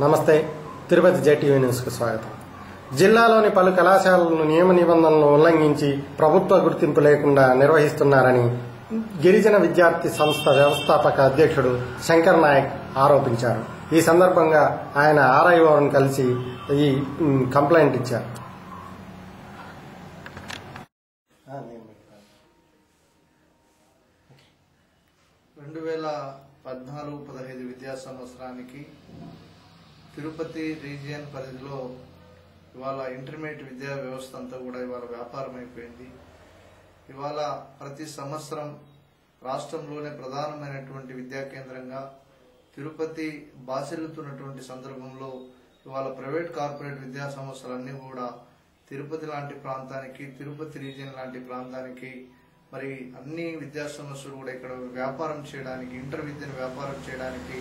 నమస్తే. తిరుపతి జెటీవీ న్యూస్కు స్వాగతం. జిల్లాలోని పలు కళాశాలలను నియమ నిబంధనలను ఉల్లంఘించి ప్రభుత్వ గుర్తింపు లేకుండా నిర్వహిస్తున్నారని గిరిజన విద్యార్థి సంస్థ వ్యవస్థాపక అధ్యక్షుడు శంకర్ నాయక్ ఆరోపించారు. ఈ సందర్భంగా ఆయన ఆర్ఐఓను కలిసి ఈ కంప్లైంట్ ఇచ్చారు. విద్యా సంవత్సరానికి తిరుపతి రీజియన్ పరిధిలో ఇవాళ ఇంటర్మీడియట్ విద్యా వ్యవస్థ అంతా కూడా ఇవాళ వ్యాపారం అయిపోయింది. ఇవాళ ప్రతి సంవత్సరం రాష్ట్రంలోనే ప్రధానమైనటువంటి విద్యా కేంద్రంగా తిరుపతి బాసిల్లుతున్నటువంటి సందర్భంలో ఇవాళ ప్రైవేట్ కార్పొరేట్ విద్యా సంస్థలన్నీ కూడా తిరుపతి లాంటి ప్రాంతానికి, తిరుపతి రీజియన్ లాంటి ప్రాంతానికి మరి అన్ని విద్యా సంస్థలు కూడా ఇక్కడ వ్యాపారం చేయడానికి, ఇంటర్ విద్యను వ్యాపారం చేయడానికి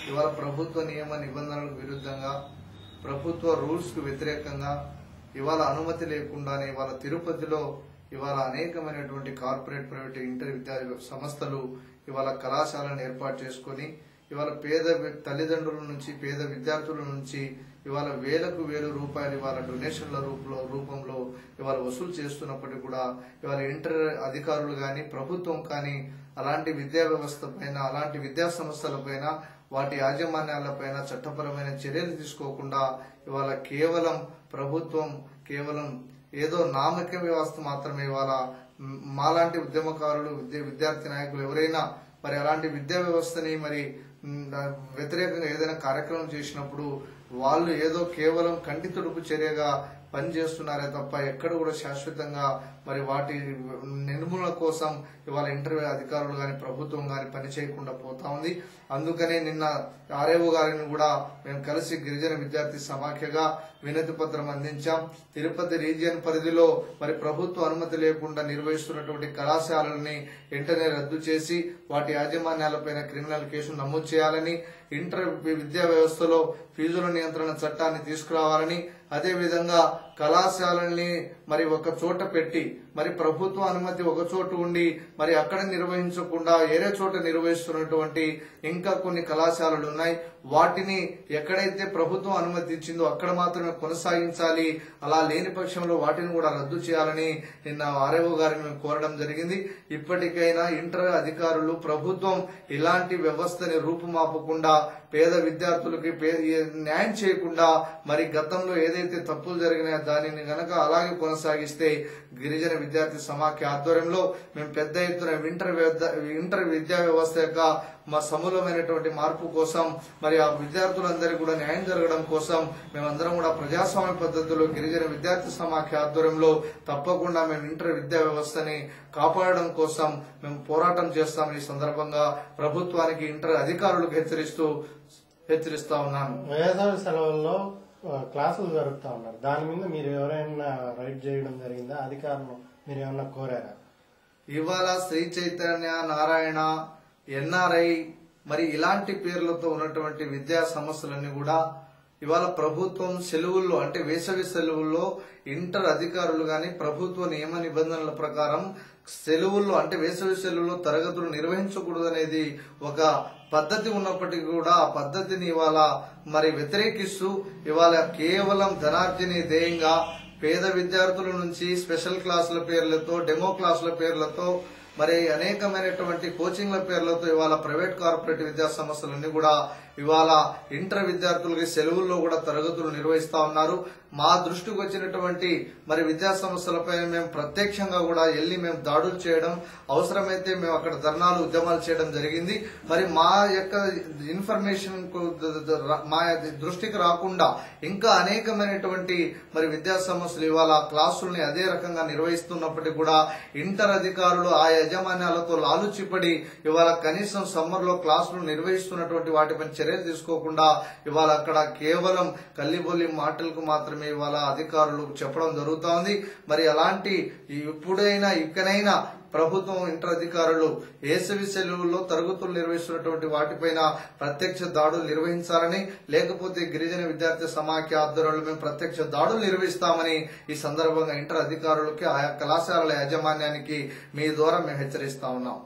ఇవాళ ప్రభుత్వ నియమ నిబంధనలకు విరుద్ధంగా, ప్రభుత్వ రూల్స్ కు వ్యతిరేకంగా ఇవాళ అనుమతి లేకుండానే ఇవాళ తిరుపతిలో ఇవాళ అనేకమైనటువంటి కార్పొరేట్ ప్రైవేట్ ఇంటర్ విద్యా సంస్థలు ఇవాళ కళాశాలను ఏర్పాటు చేసుకుని ఇవాళ పేద తల్లిదండ్రుల నుంచి, పేద విద్యార్థుల నుంచి ఇవాళ వేలకు వేల రూపాయలు ఇవాళ డొనేషన్ల రూపంలో ఇవాళ వసూలు చేస్తున్నప్పటికీ కూడా ఇవాళ ఇంటర్ అధికారులు కానీ, ప్రభుత్వం కానీ అలాంటి విద్యా వ్యవస్థ పైన, అలాంటి విద్యా సంస్థల పైన, వాటి యాజమాన్యాలపైన చట్టపరమైన చర్యలు తీసుకోకుండా ఇవాళ కేవలం ప్రభుత్వం కేవలం ఏదో నామక వ్యవస్థ మాత్రమే ఇవాళ మాలాంటి ఉద్యమకారులు, విద్యార్థి నాయకులు ఎవరైనా మరి అలాంటి విద్యా వ్యవస్థని మరి వ్యతిరేకంగా ఏదైనా కార్యక్రమం చేసినప్పుడు వాళ్ళు ఏదో కేవలం కంటి తుడుపు చర్యగా పనిచేస్తున్నారే తప్ప ఎక్కడ కూడా శాశ్వతంగా మరి వాటి నిర్మూలన కోసం ఇవాళ ఇంటర్వ్యూ అధికారులు గాని, ప్రభుత్వం గాని పని చేయకుండా పోతా ఉంది. అందుకనే నిన్న ఆర్ఐఓ గారిని కూడా మేము కలిసి గిరిజన విద్యార్థి సమాఖ్యగా వినతి పత్రం అందించాం. తిరుపతి రీజియన్ పరిధిలో మరి ప్రభుత్వ అనుమతి లేకుండా నిర్వహిస్తున్నటువంటి కళాశాలల్ని వెంటనే రద్దు చేసి వాటి యాజమాన్యాలపైన క్రిమినల్ కేసు నమోదు చేయాలని, ఇంటర్ విద్యా వ్యవస్థలో ఫీజుల నియంత్రణ చట్టాన్ని తీసుకురావాలని, అదేవిధంగా కళాశాలని మరి ఒక చోట పెట్టి మరి ప్రభుత్వ అనుమతి ఒక చోట ఉండి మరి అక్కడ నిర్వహించకుండా వేరే చోట నిర్వహిస్తున్నటువంటి ఇంకా కొన్ని కళాశాలలు ఉన్నాయి. వాటిని ఎక్కడైతే ప్రభుత్వం అనుమతి ఇచ్చిందో అక్కడ మాత్రమే కొనసాగించాలి. అలా లేని పక్షంలో వాటిని కూడా రద్దు చేయాలని నిన్న ఆర్ఐఓ గారిని మేము కోరడం జరిగింది. ఇప్పటికైనా ఇంటర్ అధికారులు, ప్రభుత్వం ఇలాంటి వ్యవస్థని రూపుమాపకుండా పేద విద్యార్థులకి న్యాయం చేయకుండా మరి గతంలో ఏదైతే తప్పులు జరిగినాయో దానిని గనక అలాగే కొనసాగిస్తే గిరిజన విద్యార్థి సమాఖ్య ఆధ్వర్యంలో మేము పెద్ద ఎత్తున ఇంటర్ విద్యా వ్యవస్థ యొక్క మా సమూలమైనటువంటి మార్పు కోసం మరి ఆ విద్యార్థులందరికీ కూడా న్యాయం జరగడం కోసం మేమందరం కూడా ప్రజాస్వామ్య పద్ధతిలో గిరిజన విద్యార్థి సమాఖ్య ఆధ్వర్యంలో తప్పకుండా మేము ఇంటర్ విద్యా వ్యవస్థని కాపాడడం కోసం మేము పోరాటం చేస్తాం. ఈ సందర్భంగా ప్రభుత్వానికి, ఇంటర్ అధికారులకు హెచ్చరిస్తా ఉన్నాను. వేసవి సెలవుల్లో క్లాసులు జరుపుతా ఉన్నారు. దాని మీద మీరు ఎవరైనా రైడ్ చేయడం జరిగిందా? అధికారులు మీరు ఏమన్నా కోరారా? ఇవాళ శ్రీ చైతన్య, నారాయణ, ఎన్ఆర్ఐ మరి ఇలాంటి పేర్లతో ఉన్నటువంటి విద్యా సంస్థలన్నీ కూడా ఇవాళ ప్రభుత్వం సెలవుల్లో అంటే వేసవి సెలవుల్లో ఇంటర్ అధికారులు గాని ప్రభుత్వ నియమ నిబంధనల ప్రకారం సెలవుల్లో అంటే వేసవి సెలవుల్లో తరగతులు నిర్వహించకూడదనేది ఒక పద్ధతి ఉన్నప్పటికీ కూడా ఆ పద్ధతిని ఇవాళ మరి వ్యతిరేకిస్తూ ఇవాళ కేవలం ధనార్జనే ధ్యేయంగా పేద విద్యార్థుల నుంచి స్పెషల్ క్లాసుల పేర్లతో, డెమో క్లాసుల పేర్లతో మరి అనేకమైనటువంటి కోచింగ్ల పేర్లతో ఇవాళ ప్రైవేట్ కార్పొరేట్ విద్యా సంస్థలన్నీ కూడా ఇవాళ ఇంటర్ విద్యార్థులకి సెలవుల్లో కూడా తరగతులు నిర్వహిస్తా ఉన్నారు. మా దృష్టికి వచ్చినటువంటి మరి విద్యా సంస్థలపైన మేము ప్రత్యక్షంగా కూడా వెళ్లి మేము దాడులు చేయడం, అవసరమైతే మేము అక్కడ ధర్నాలు, ఉద్యమాలు చేయడం జరిగింది. మరి మా యొక్క ఇన్ఫర్మేషన్ మా దృష్టికి రాకుండా ఇంకా అనేకమైనటువంటి మరి విద్యా సంస్థలు ఇవాళ క్లాసుల్ని అదే రకంగా నిర్వహిస్తున్నప్పటికీ కూడా ఇంటర్ అధికారులు ఆ యాజమాన్యాలతో లాలుచిపడి ఇవాళ కనీసం సమ్మర్ లో క్లాసులు నిర్వహిస్తున్నటువంటి వాటిపై చర్యలు తీసుకోకుండా ఇవాళ అక్కడ కేవలం కల్లిబొల్లి మాటలకు మాత్రమే ఇవాళ అధికారులు చెప్పడం జరుగుతోంది. మరి అలాంటి ఇప్పుడైనా ఇకనైనా ప్రభుత్వం, ఇంటర్ అధికారులు వేసవి సెలవుల్లో తరగతులు నిర్వహిస్తున్నటువంటి వాటిపైన ప్రత్యక్ష దాడులు నిర్వహించాలని, లేకపోతే గిరిజన విద్యార్థి సమాఖ్య ఆధ్వర్యంలో మేము ప్రత్యక్ష దాడులు నిర్వహిస్తామని ఈ సందర్భంగా ఇంటర్ అధికారులకి, ఆయా కళాశాలల యాజమాన్యానికి మీ ద్వారా మేము హెచ్చరిస్తా ఉన్నాం.